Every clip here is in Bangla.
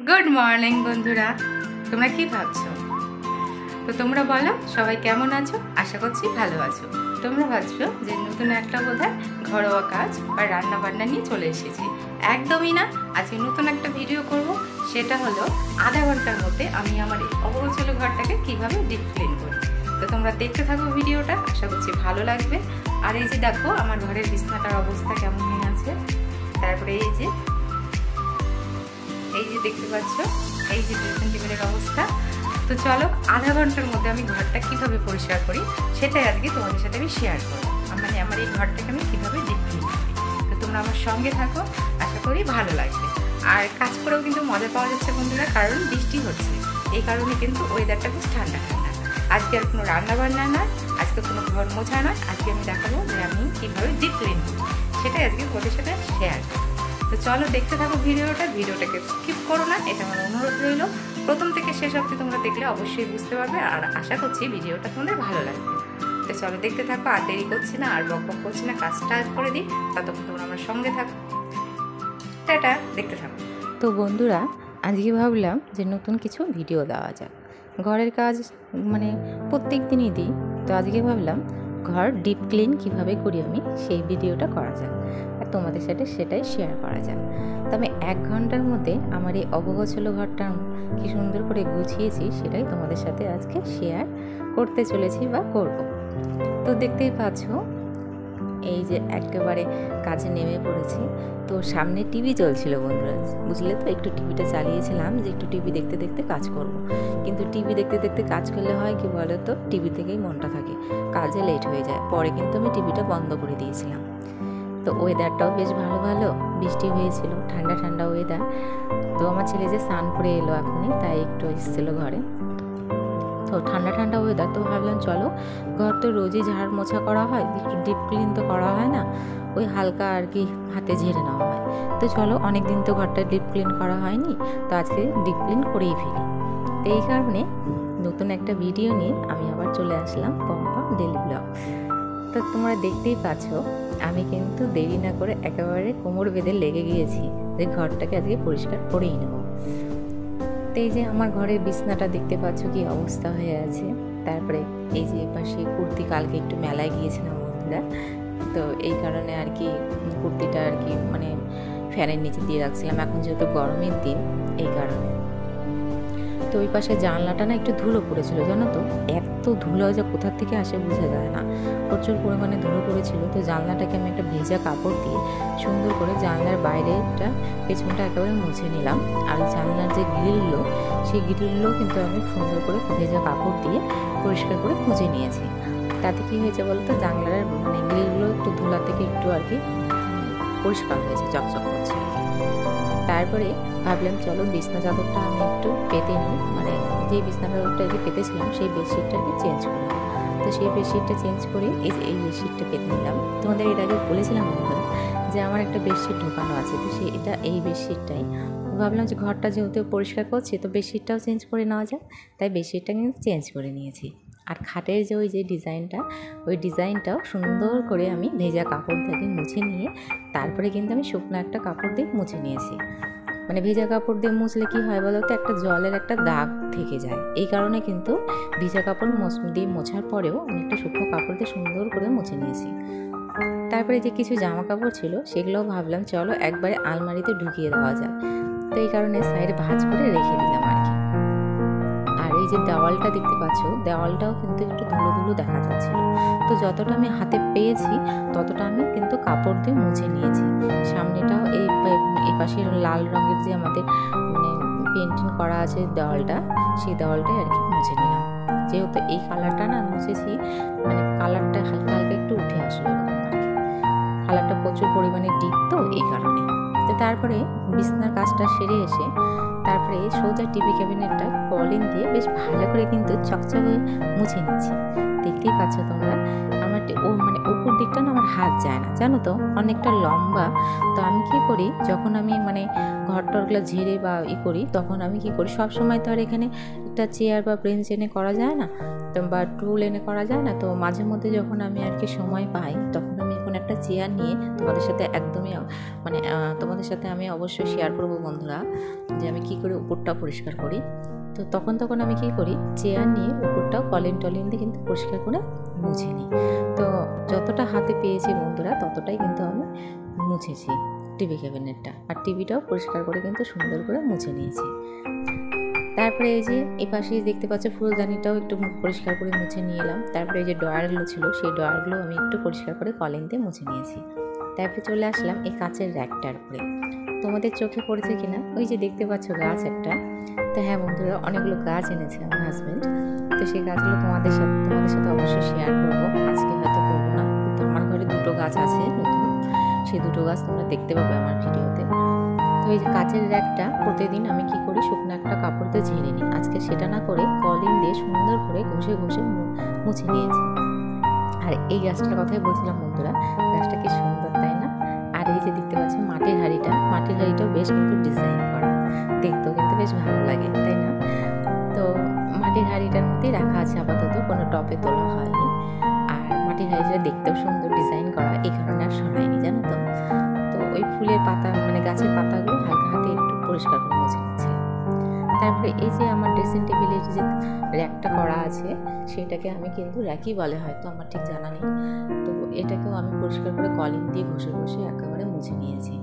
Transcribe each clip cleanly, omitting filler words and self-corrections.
গুড মর্নিং বন্ধুরা, তোমরা কি ভাবছো? তো তোমরা বলো সবাই কেমন আছো? আশা করছি ভালো আছো। তোমরা ভাবছো যে নতুন একটা বোধহয় ঘরোয়া কাজ বা রান্না বান্না নিয়ে চলে এসেছি। একদমই না। আজকে নতুন একটা ভিডিও করব, সেটা হলো আধা ঘন্টার মধ্যে আমি আমার এই অগোছালো ঘরটাকে কিভাবে ডিপ ক্লিন করি। তো তোমরা দেখতে থাকো ভিডিওটা, আশা করছি ভালো লাগবে। আর এই যে দেখো আমার ঘরের বিছানাটার অবস্থা কেমন হয়ে আছে। তারপরে এই যে দেখতে পাচ্ছ এই যে ড্রেসিং টেবিলের অবস্থা। তো চলো আধা ঘন্টার মধ্যে আমি ঘরটা কিভাবে পরিষ্কার করি সেটাই আজকে তোমাদের সাথে আমি শেয়ার করবো। মানে আমার এই ঘরটাকে আমি কিভাবে ডিপ ক্লিন করি। তো তোমরা আমার সঙ্গে থাকো, আশা করি ভালো লাগবে। আর কাজ করেও কিন্তু মজা পাওয়া যাচ্ছে বন্ধুরা, কারণ বৃষ্টি হচ্ছে। এই কারণে কিন্তু ওয়েদারটা বেশ ঠান্ডা ঠান্ডা। আজকে আর কোনো রান্না বান্না নয়, আজকে কোনো ঘর মোছা নয়, আজকে আমি দেখাবো যে আমি কীভাবে ডিপ ক্লিন করি, সেটাই আজকে তোমাদের সাথে শেয়ার করবো। তো চলো দেখতে থাকো ভিডিওটাকে স্কিপ করো না, এটা আমার অনুরোধ রইল। প্রথম থেকে শেষ অবধি তোমরা দেখলে অবশ্যই বুঝতে পারবে, আর আশা করছি ভিডিওটা তোমাদের ভালো লাগবে। তো চলো দেখতে থাকো, আর দেরি করছি না, আর বকবক করছি না, কাজটা করে দিই, ততক্ষণ তোমরা আমার সঙ্গে থাকো। টাটা, দেখতে থাকো। তো বন্ধুরা, আজকে ভাবলাম যে নতুন কিছু ভিডিও দেওয়া যাক। ঘরের কাজ মানে প্রত্যেক দিনই দিই, তো আজকে ভাবলাম ঘর ডিপ ক্লিন কীভাবে করি আমি সেই ভিডিওটা করা যাক, আর তোমাদের সাথে সেটাই শেয়ার করা যাক। তো আমি 1 ঘন্টার মধ্যে আমার এই অগোছালো ঘরটা কি সুন্দর করে গুছিয়েছি সেটাই তোমাদের সাথে আজকে শেয়ার করতে চলেছি বা করব। তো দেখতেই পাচ্ছ এই যে একেবারে কাজে নেমে পড়েছি। তো সামনে টিভি চলছিল বন্ধুরা, বুঝলে তো, একটু টিভিটা চালিয়েছিলাম যে একটু টিভি দেখতে দেখতে কাজ করব। কিন্তু টিভি দেখতে দেখতে কাজ করলে হয় কি বলো তো, টিভি থেকেই মনটা থাকে, কাজে লেট হয়ে যায়। পরে কিন্তু আমি টিভিটা বন্ধ করে দিয়েছিলাম। তো ওয়েদারটাও বেশ ভালো ভালো, বৃষ্টি হয়েছিল, ঠান্ডা ঠান্ডা ওয়েদার। তো আমার ছেলে যে স্নান করে এলো এখনই, তাই একটু এসেছিলো ঘরে। তো ঠান্ডা ঠান্ডা ওয়েদার, তো ভাবলাম চলো, ঘর তো রোজই ঝাড় মোছা করা হয়, একটু ডিপ ক্লিন তো করা হয় না, ওই হালকা আর কি হাতে ঝেড়ে নেওয়া হয়। তো চলো, অনেক দিন তো ঘরটা ডিপ ক্লিন করা হয়নি, তো আজকে ডিপ ক্লিন করেই ফেলি। তো এই কারণে নতুন একটা ভিডিও নিয়ে আমি আবার চলে আসলাম পম্পা ডেলি ব্লগ। তো তোমরা দেখতেই পাচ্ছ আমি কিন্তু দেরি না করে একেবারে কোমর বেঁধে লেগে গিয়েছি যে ঘরটাকে আজকে পরিষ্কার করেই নেব। তো এই যে আমার ঘরের বিছনাটা দেখতে পাচ্ছ কি অবস্থা হয়ে আছে। তারপরে এই যে পাশে কুর্তি, কালকে একটু মেলায় গিয়েছিলাম বন্ধুরা, তো এই কারণে আর কি কুর্তিটা আর কি মানে ফ্যানের নিচে দিয়ে রাখছিলাম, এখন যেহেতু গরমের দিন এই কারণে। তো ওই পাশে জানলাটা না একটু ধুলো পড়েছিল, জানো তো, এত ধুলো যে কোথার থেকে আসে বোঝা যায় না, প্রচুর পরিমাণে ধুলো পড়েছিল। তো জানলাটাকে আমি একটা ভেজা কাপড় দিয়ে সুন্দর করে জানলার বাইরেটা পেছনটা একেবারে মুছে নিলাম। আর জানলার যে গ্রিলগুলো, সেই গ্রিলগুলো কিন্তু আমি সুন্দর করে ভেজা কাপড় দিয়ে পরিষ্কার করে মুছে নিয়েছি। তাতে কি হয়েছে বলতো, জানলার মানে গ্রিলগুলো একটু ধুলা থেকে একটু আর কি পরিষ্কার হয়েছে, চকচক করছে। তারপরে ভাবলাম চলো বিছনা চাদরটা আমি একটু পেতে নিই, মানে যে বিছনা চাদরটা আর কি পেতেছিলাম সেই বেডশিটটাকে চেঞ্জ করি। তো সেই বেডশিটটা চেঞ্জ করে এই বেডশিটটা পেতে নিলাম। তোমাদের এর আগে বলেছিলাম বন্ধুরা যে আমার একটা বেডশিট ঢোকানো আছে, তো এই বেডশিটটাই ভাবলাম যে ঘরটা যেহেতু পরিষ্কার করছি তো বেডশিটটাও চেঞ্জ করে নেওয়া যায়, তাই বেডশিটটা কিন্তু চেঞ্জ করে নিয়েছি। আর খাটের যে ওই যে ডিজাইনটা, ওই ডিজাইনটাও সুন্দর করে আমি ভেজা কাপড় থেকে মুছে নিয়ে তারপরে কিন্তু আমি শুকনো একটা কাপড় দিয়ে মুছে নিয়েছি। মানে ভেজা কাপড় দিয়ে মুছলে কি হয় বলো তো, একটা জলের একটা দাগ থেকে যায়। এই কারণে কিন্তু ভেজা কাপড় দিয়ে মোছার পরেও আমি একটা শুকনো কাপড় দিয়ে সুন্দর করে মুছে নিয়েছি। তারপরে যে কিছু জামা কাপড় ছিল সেগুলোও ভাবলাম চলো একবারে আলমারিতে ঢুকিয়ে দেওয়া যায়, তো এই কারণে সাইডে ভাঁজ করে রেখে দিলাম আর কি। আর এই যে দেওয়ালটা দেখতে পাচ্ছ, দেওয়ালটাও কিন্তু একটু ধুলো ধুলো দেখা যাচ্ছিল, তো যতটা আমি হাতে পেয়েছি ততটা আমি কিন্তু কাপড় দিয়ে মুছে নিয়েছি। সামনেটাও এই পাশের লাল রঙের যে আমাদের মানে পেন্টিং করা আছে দেওয়ালটা, সেই দেওয়ালটাই আর কি মুছে নিলাম। যেহেতু এই কালারটা না মুছেছি, মানে কালারটা হালকা হালকা একটু উঠে আসলো আর কি, কালারটা প্রচুর পরিমাণে ডিপ, তো এই কারণে। তো তারপরে বিছনার কাজটা সেরে এসে তারপরে সোজা টিভি ক্যাবিনেটটা কলিং দিয়ে বেশ ভালো করে কিন্তু চকচকে মুছে নিচ্ছি। দেখতেই পাচ্ছ তোমরা, আমার মানে উপর দিকটা না আমার হাত যায় না, জানো তো, অনেকটা লম্বা। তো আমি কি করি, যখন আমি মানে ঘরটরগুলো ঝেড়ে বা করি, তখন আমি কি করি, সব সময় তো আর এখানে একটা চেয়ার বা বেঞ্চ এনে করা যায় না, তো বা টুল এনে করা যায় না। তো মাঝে মধ্যে যখন আমি আর কি সময় পাই, তখন আমি এখন একটা চেয়ার নিয়ে তোমাদের সাথে একদমই মানে তোমাদের সাথে আমি অবশ্যই শেয়ার করবো বন্ধুরা, যে আমি কী করে উপরটা পরিষ্কার করি। তো তখন আমি কী করি, চেয়ার নিয়ে উপরটাও কলিন দিয়ে কিন্তু পরিষ্কার করে মুছে নিই। তো যতটা হাতে পেয়েছি বন্ধুরা, ততটাই কিন্তু আমি মুছেছি টিভি ক্যাবিনেটটা, আর টিভিটাও পরিষ্কার করে কিন্তু সুন্দর করে মুছে নিয়েছি। তারপরে এই যে এই পাশেই দেখতে পাচ্ছি ফুলদানিটাও একটু পরিষ্কার করে মুছে নিয়ে এলাম। তারপরে এই যে ড্রয়ারগুলো ছিল, সেই ড্রয়ারগুলো আমি একটু পরিষ্কার করে কলিং দিয়ে মুছে নিয়েছি। তারপরে চলে আসলাম এই কাচের র্যাকটার উপরে। তোমাদের চোখে পড়েছে কিনা, ওই যে দেখতে পাচ্ছ গাছ একটা। তো হ্যাঁ বন্ধুরা, অনেকগুলো গাছ এনেছে আমার হাজব্যান্ড। তো সেই গাছগুলো তোমাদের সাথে অবশ্যই শেয়ার করবো। আজকে হয়তো করবো না, তো আমার ঘরে দুটো গাছ আছে নতুন, সেই দুটো গাছ তোমরা দেখতে পাবে আমার ভিডিওতে। তো এই যে কাচের র্যাকটা প্রতিদিন আমি কি করি, শুকনো একটা কাপড় দিয়ে ঝেড়ে নিই। আজকে সেটা না করে কলিং দিয়ে সুন্দর করে ঘষে মুছে নিয়েছি। আর এই গাছটার কথাই বলছিলাম বন্ধুরা, গাছটা কি সুন্দর তাই না? আর এই যে দেখতে পাচ্ছ মাটির হাঁড়িটাও বেশ কিন্তু ডিজাইন করা, দেখতেও কিন্তু বেশ ভালো লাগে তাই না? তো মাটির হাঁড়িটার মধ্যেই রাখা আছে আপাতত, কোনো টপে তোলা হয়নি। আর মাটির হাঁড়িটা দেখতেও সুন্দর ডিজাইন করা, এই কারণে আর সরাইনি, জানো তো। তো ওই ফুলের পাতা মানে গাছের পাতাগুলো হালকা হাতে একটু পরিষ্কার করে মুছে নিচ্ছি। তারপরে এই যে আমার ড্রেসিং টেবিলের যে র্যাকটা করা আছে, সেটাকে আমি কিন্তু র্যাকই বলে, হয়তো আমার ঠিক জানা নেই। তো এটাকেও আমি পরিষ্কার করে কলিং দিয়ে ঘষে একেবারে মুছে নিয়েছি।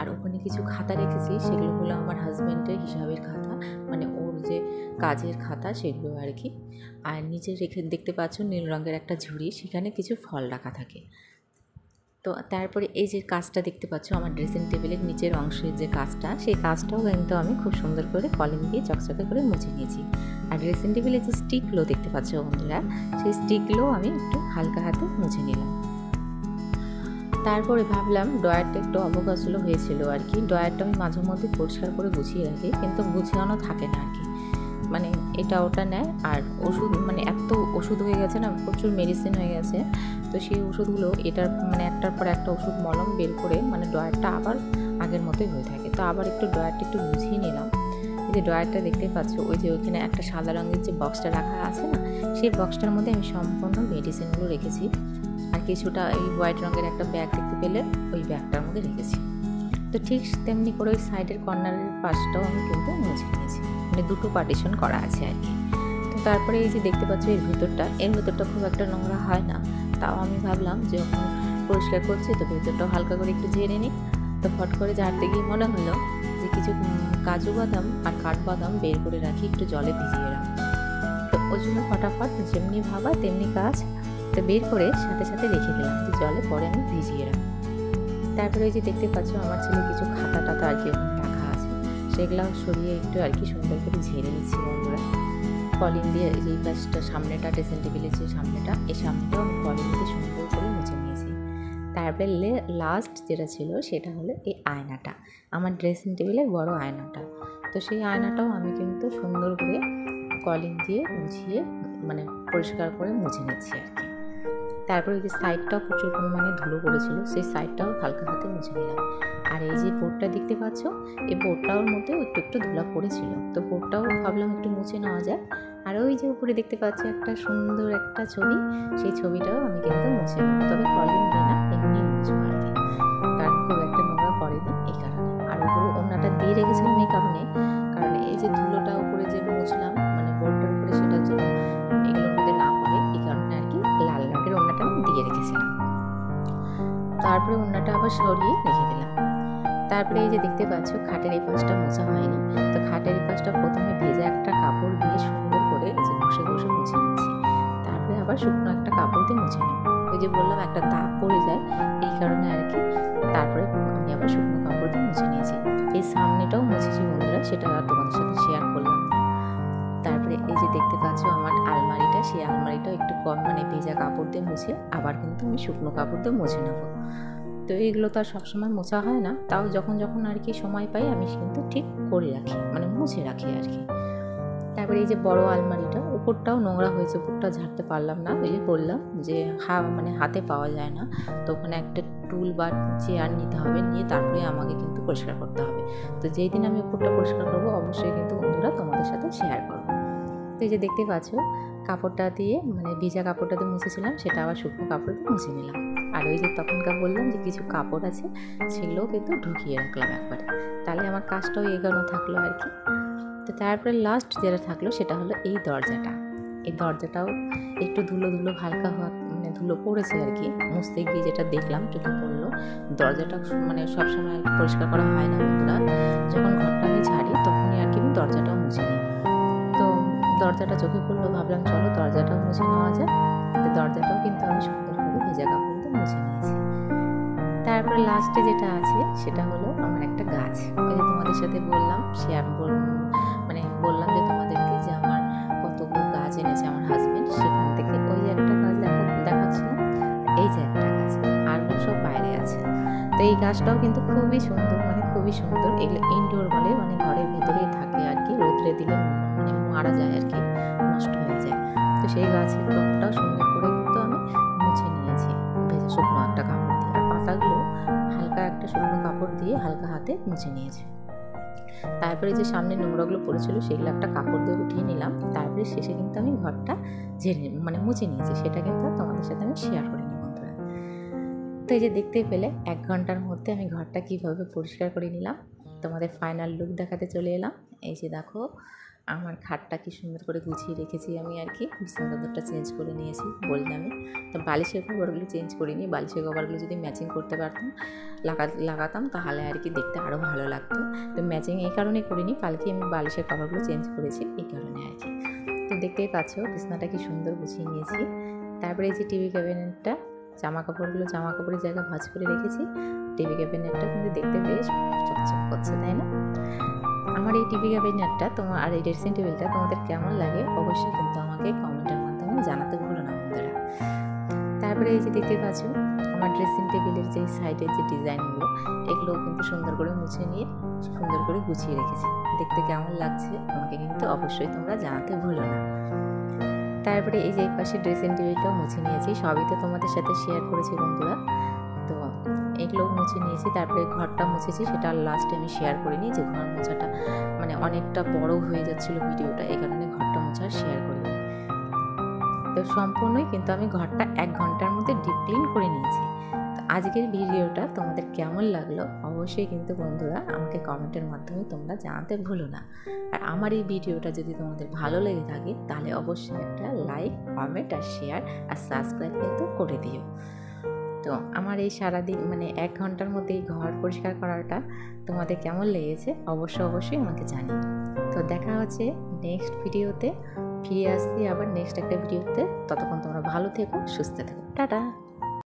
আর ওখানে কিছু খাতা রেখেছি, সেগুলো হলো আমার হাজব্যান্ডের হিসাবের খাতা, মানে ওর যে কাজের খাতা সেগুলো আর কি। আর নিচে দেখতে পাচ্ছ নীল রঙের একটা ঝুড়ি, সেখানে কিছু ফল রাখা থাকে। তো তারপরে এই যে কাজটা দেখতে পাচ্ছ আমার ড্রেসিং টেবিলের নিচের অংশের যে কাজটা, সেই কাজটাও কিন্তু আমি খুব সুন্দর করে কলিং দিয়ে চকচকে করে মুছে নিয়েছি। আর ড্রেসিং টেবিলের যে স্টিকগুলো দেখতে পাচ্ছ বন্ধুরা, সেই স্টিকগুলো আমি একটু হালকা হাতে মুছে নিলাম। তারপরে ভাবলাম ড্রয়ারটা একটু অবকাশগুলো হয়েছিল আর কি, ড্রয়ারটা আমি মাঝে মধ্যে পরিষ্কার করে গুছিয়ে রাখি, কিন্তু গুছানো থাকে না আর কি, মানে এটা ওটা নেয়। আর ওষুধ মানে এত ওষুধ হয়ে গেছে না, প্রচুর মেডিসিন হয়ে গেছে। তো সেই ওষুধগুলো এটার মানে একটার পর একটা ওষুধ মলম বের করে মানে ড্রয়ারটা আবার আগের মতোই হয়ে থাকে। তো আবার একটু ড্রয়ারটা একটু গুছিয়ে নিলাম। এই যে ড্রয়ারটা দেখতে পাচ্ছ, ওই যে ওইখানে একটা সাদা রঙের যে বক্সটা রাখা আছে না, সেই বক্সটার মধ্যে আমি সম্পূর্ণ মেডিসিনগুলো রেখেছি। আর কিছুটা এই হোয়াইট রঙের একটা ব্যাগ দেখতে পেলে, ওই ব্যাগটার মধ্যে রেখেছি। তো ঠিক তেমনি করে ওই সাইডের কর্নারের পাশটাও আমি কিন্তু মুছে নিয়েছি, মানে দুটো পার্টিশন করা আছে আর কি। তো তারপরে এই যে দেখতে পাচ্ছ এর ভেতরটা খুব একটা নোংরা হয় না, তাও আমি ভাবলাম যে যখন পরিষ্কার করছি তো ভেতরটাও হালকা করে একটু ঝেড়ে নিই। তো ফট করে ঝাড়তে গিয়ে মনে হলো যে কিছু কাজু বাদাম আর কাঠবাদাম বের করে রাখি, একটু জলে ভিজিয়ে রাখি। তো ওই জন্য ফটাফট যেমনি ভাবা তেমনি কাজ, তো বের করে সাথে সাথে রেখে দিলাম যে জলে পরে আমি ভিজিয়ে রাখি। তারপরে এই যে দেখতে পাচ্ছ আমার ছেলে কিছু খাতা টাতা আর কি ওখানে রাখা আছে, সেগুলো সরিয়ে একটু আর কি সুন্দর করে ঝেড়ে নিচ্ছি বন্ধুরা কলিং দিয়ে। এই পাশটা সামনেটা ড্রেসিং টেবিলের যে সামনেটা, এই সামনেটাও আমি কলিং দিয়ে সুন্দর করে মুছে নিয়েছি। তারপরে লাস্ট যেটা ছিল সেটা হলো এই আয়নাটা, আমার ড্রেসিং টেবিলের বড় আয়নাটা। তো সেই আয়নাটাও আমি কিন্তু সুন্দর করে কলিং দিয়ে মুছিয়ে মানে পরিষ্কার করে মুছে নিচ্ছি আর কি। তারপরে এই যে সাইডটাও প্রচুর পরিমাণে ধুলো পড়েছিল, সেই সাইডটাও হালকা হাতে মুছে নিলাম। আর এই যে বোর্ডটা দেখতে পাচ্ছ, এই বোর্ডটার মধ্যেও একটু ধুলা পড়েছিল, তো বোর্ডটাও ভাবলাম একটু মুছে নেওয়া যায়। আর ওই যে উপরে দেখতে পাচ্ছি একটা সুন্দর একটা ছবি, সেই ছবিটাও আমি কিন্তু মুছে নেব, তবে কলিং দিই না, এমনি মুছবো আর কি, কারণ খুব একটা নোংরা পড়েনি এই কারণে। আর উপরে ওড়নাটা দিয়ে রেখেছিলাম এই কারণ এই যে ধুলোটা উপরে যে মুছলাম মানে বোর্ডটার উপরে, সেটার জন্য এগুলোর মধ্যে না পড়ে এই কারণে আর কি লাল রঙের ওড়নাটা আমি দিয়ে রেখেছিলাম। তারপরে ওড়নাটা আবার সরিয়ে রেখে দিলাম। তারপরে এই যে দেখতে পাচ্ছ খাটের এই পাশটা মোছা হয়নি, তো খাটের এই পাশটা প্রথমে ভেজা একটা কাপড় দিয়ে সুন্দর করে এই যে ঘষে মুছে নিচ্ছি। তারপরে আবার শুকনো একটা কাপড় দিয়ে মুছে নেব, ওই যে বললাম একটা দাগ পড়ে যায় এই কারণে আর কি। তারপরে আমি আবার শুকনো কাপড় দিয়ে মুছে নিয়েছি। এই সামনেটাও মুছেছি বন্ধুরা, সেটা তোমাদের সাথে শেয়ার করলাম। তারপরে এই যে দেখতে পাচ্ছ আমার আলমারিটা, সেই আলমারিটাও একটু কম মানে ভেজা কাপড় দিয়ে মুছে আবার কিন্তু আমি শুকনো কাপড় দিয়ে মুছে নেবো। তো এইগুলো তো আর সবসময় মোছা হয় না, তাও যখন আর কি সময় পাই আমি কিন্তু ঠিক করে রাখি, মানে মুছে রাখি আর কি। তারপরে এই যে বড় আলমারিটা, উপরটাও নোংরা হয়েছে, উপরটা ঝাড়তে পারলাম না। ওই যে বললাম যে মানে হাতে পাওয়া যায় না, তো ওখানে একটা টুল বা চেয়ার নিতে হবে, নিয়ে তারপরে আমাকে কিন্তু পরিষ্কার করতে হবে। তো যেই দিন আমি উপরটা পরিষ্কার করবো অবশ্যই কিন্তু বন্ধুরা তোমাদের সাথে শেয়ার করবো। তো এই যে দেখতে পাচ্ছ কাপড়টা দিয়ে, মানে ভিজা কাপড়টা দিয়ে মুছেছিলাম, সেটা আবার শুকনো কাপড় দিয়ে মুছে নিলাম। আর ওই যে তখনকার বললাম যে কিছু কাপড় আছে, সেগুলোও কিন্তু ঢুকিয়ে রাখলাম একবারে, তাহলে আমার কাজটাও এগোনো থাকলো আর কি। তো তারপরে লাস্ট যেটা থাকলো সেটা হলো এই দরজাটা। এই দরজাটাও একটু ধুলো হালকা হওয়া, মানে ধুলো পড়েছে আর কি, মুছতে গিয়ে যেটা দেখলাম চোখে পড়লো। দরজাটা মানে সবসময় আর কি পরিষ্কার করা হয় না বন্ধুরা, যখন ঘরটা আমি ঝাড়ি তখনই আর কি আমি দরজাটাও মুছে নিই। তো দরজাটা চোখে পড়লো, ভাবলাম চলো দরজাটাও মুছে নেওয়া যায়। তো দরজাটাও কিন্তু আমি সুন্দর করে ভেজা কাপড় দিয়ে মুছে নিয়েছি। তারপরে লাস্টে যেটা আছে সেটা হলো আমার একটা গাছ। ওই যে তোমাদের সাথে বললাম, মানে বললাম যে তোমাদেরকে যে আমার কতগুলো গাছ এনেছে আমার হাজবেন্ড, সেখান থেকে ওই যে একটা গাছ দেখাচ্ছিলাম, এই যে একটা গাছ, আরও সব বাইরে আছে। তো এই গাছটাও কিন্তু খুবই সুন্দর, মানে খুবই সুন্দর। এগুলো ইনডোর বলে, মানে ঘরের ভেতরেই থাকে আর কি, রোদ্রে দিলে মানে মারা যায় আর কি, নষ্ট হয়ে যায়। তো সেই গাছের টবটাও সুন্দর করে কিন্তু আমি মুছে নিয়েছি ভেজা শুকনো একটা কাপড় দিয়ে, আর পাতাগুলো হালকা একটা শুকনো কাপড় দিয়ে হালকা হাতে মুছে নিয়েছি। তারপরে যে সামনে নোংরাগুলো পড়েছিল সেগুলো একটা কাপড় দিয়ে উঠিয়ে নিলাম। তারপরে শেষে কিন্তু আমি ঘরটা মানে মুছে নিয়েছি, সেটা কিন্তু তোমাদের সাথে আমি শেয়ার করিনি বন্ধুরা। তো এই যে দেখতেই পেলে 1 ঘন্টার মধ্যে আমি ঘরটা কীভাবে পরিষ্কার করে নিলাম, তোমাদের ফাইনাল লুক দেখাতে চলে এলাম। এই যে দেখো আমার খাটটা কি সুন্দর করে গুছিয়ে রেখেছি আমি আর কি, বিছানা চাদরটা চেঞ্জ করে নিয়েছি বললামই। তো বালিশের কভারগুলো চেঞ্জ করিনি, বালিশের কভারগুলো যদি ম্যাচিং করতে পারতাম লাগাতাম তাহলে আর কি দেখতে আরও ভালো লাগতো। তো ম্যাচিং এই কারণে করিনি, কালকে আমি বালিশের কভারগুলো চেঞ্জ করেছি এই কারণে আর কি। তো দেখতেই পাচ্ছ বিছানাটা কি সুন্দর গুছিয়ে নিয়েছি। তারপরে এই যে টিভি ক্যাবিনেটটা, জামা কাপড়ের জায়গা ভাঁজ করে রেখেছি। টিভি ক্যাবিনেটটা কিন্তু দেখতে বেশ চকচক করছে, তাই না? আমার এই টিভি ক্যাবিনেটটা আর এই ড্রেসিং টেবিলটা তোমাদের কেমন লাগে অবশ্যই কিন্তু আমাকে কমেন্টের মাধ্যমে জানাতে ভুলো না বন্ধুরা। তারপরে এই যে দেখতে পাচ্ছ আমার ড্রেসিং টেবিলের যে সাইডের যে ডিজাইনগুলো, এগুলোও কিন্তু সুন্দর করে মুছে নিয়ে সুন্দর করে গুছিয়ে রেখেছি। দেখতে কেমন লাগছে আমাকে কিন্তু অবশ্যই তোমরা জানাতে ভুলো না। তারপরে এই যে পাশে ড্রেসিং টেবিলটাও মুছে নিয়েছি, সবই তো তোমাদের সাথে শেয়ার করেছি বন্ধুরা। তো এগুলো মুছে নিয়েছি, তারপরে ঘরটা মুছেছি, সেটা লাস্টে আমি শেয়ার করিনি, যে ঘর মোছাটা মানে অনেকটা বড় হয়ে যাচ্ছিলো ভিডিওটা, এই কারণে ঘরটা মোছা শেয়ার করিনি। তো সম্পূর্ণই কিন্তু আমি ঘরটা 1 ঘন্টার মধ্যে ডিপ ক্লিন করে নিয়েছি। তো আজকের ভিডিওটা তোমাদের কেমন লাগলো অবশ্যই কিন্তু বন্ধুরা আমাকে কমেন্টের মাধ্যমে তোমরা জানাতে ভুলো না। আর আমার এই ভিডিওটা যদি তোমাদের ভালো লেগে থাকে তাহলে অবশ্যই একটা লাইক, কমেন্ট আর শেয়ার আর সাবস্ক্রাইব কিন্তু করে দিও। তো আমার এই সারাদিন মানে 1 ঘন্টার মধ্যে এই ঘর পরিষ্কার করাটা তোমাদের কেমন লেগেছে অবশ্যই আমাকে জানিও। তো দেখা হচ্ছে নেক্সট ভিডিওতে, ফিরে আসছি আবার নেক্সট একটা ভিডিওতে। ততক্ষণ তোমরা ভালো থেকো, সুস্থ থেকো, টাটা।